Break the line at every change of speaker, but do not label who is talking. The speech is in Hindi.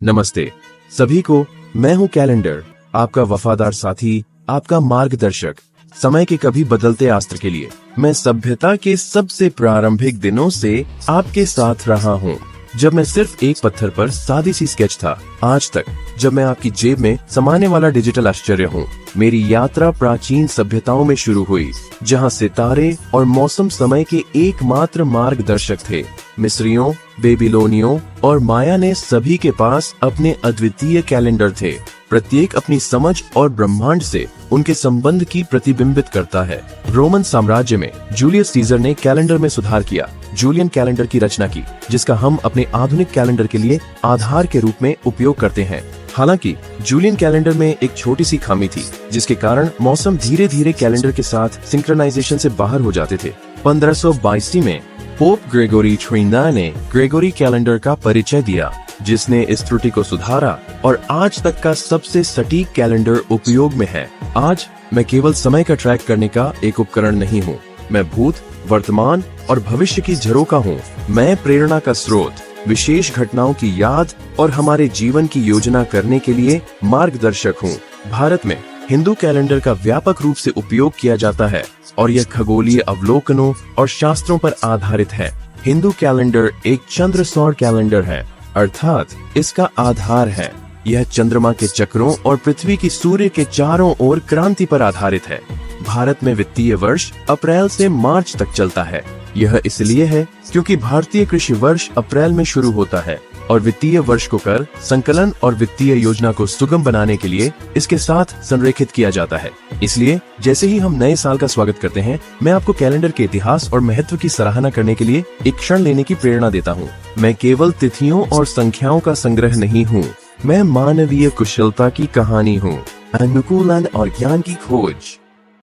नमस्ते सभी को। मैं हूं कैलेंडर, आपका वफादार साथी, आपका मार्गदर्शक। समय के कभी बदलते अस्त्र के लिए मैं सभ्यता के सबसे प्रारंभिक दिनों से आपके साथ रहा हूं, जब मैं सिर्फ एक पत्थर पर सादी सी स्केच था, आज तक जब मैं आपकी जेब में समाने वाला डिजिटल आश्चर्य हूं। मेरी यात्रा प्राचीन सभ्यताओं में शुरू हुई, जहां सितारे और मौसम समय के एकमात्र मार्गदर्शक थे। मिस्रियों, बेबीलोनियों और माया ने सभी के पास अपने अद्वितीय कैलेंडर थे। प्रत्येक अपनी समझ और ब्रह्मांड से उनके संबंध की प्रतिबिंबित करता है। रोमन साम्राज्य में जूलियस सीजर ने कैलेंडर में सुधार किया, जूलियन कैलेंडर की रचना की, जिसका हम अपने आधुनिक कैलेंडर के लिए आधार के रूप में उपयोग करते हैं। हालांकि जूलियन कैलेंडर में एक छोटी सी खामी थी, जिसके कारण मौसम धीरे धीरे कैलेंडर के साथ सिंक्रोनाइजेशन से बाहर हो जाते थे। 1582 में पोप ग्रेगोरी XIII ने ग्रेगोरी कैलेंडर का परिचय दिया, जिसने इस त्रुटि को सुधारा और आज तक का सबसे सटीक कैलेंडर उपयोग में है। आज मैं केवल समय का ट्रैक करने का एक उपकरण नहीं हूँ, मैं भूत, वर्तमान और भविष्य की झरोखा हूँ। मैं प्रेरणा का स्रोत, विशेष घटनाओं की याद और हमारे जीवन की योजना करने के लिए मार्गदर्शक हूँ। भारत में हिंदू कैलेंडर का व्यापक रूप से उपयोग किया जाता है और यह खगोलीय अवलोकनों और शास्त्रों पर आधारित है। हिंदू कैलेंडर एक चंद्र सौर कैलेंडर है, अर्थात इसका आधार है। यह चंद्रमा के चक्रों और पृथ्वी की सूर्य के चारों ओर क्रांति पर आधारित है। भारत में वित्तीय वर्ष अप्रैल से मार्च तक चलता है। यह इसलिए है क्योंकि भारतीय कृषि वर्ष अप्रैल में शुरू होता है और वित्तीय वर्ष को कर संकलन और वित्तीय योजना को सुगम बनाने के लिए इसके साथ संरेखित किया जाता है। इसलिए जैसे ही हम नए साल का स्वागत करते हैं, मैं आपको कैलेंडर के इतिहास और महत्व की सराहना करने के लिए एक क्षण लेने की प्रेरणा देता हूँ। मैं केवल तिथियों और संख्याओं का संग्रह नहीं हूँ, मैं मानवीय कुशलता की कहानी हूँ, अनुकूलन और ज्ञान की खोज।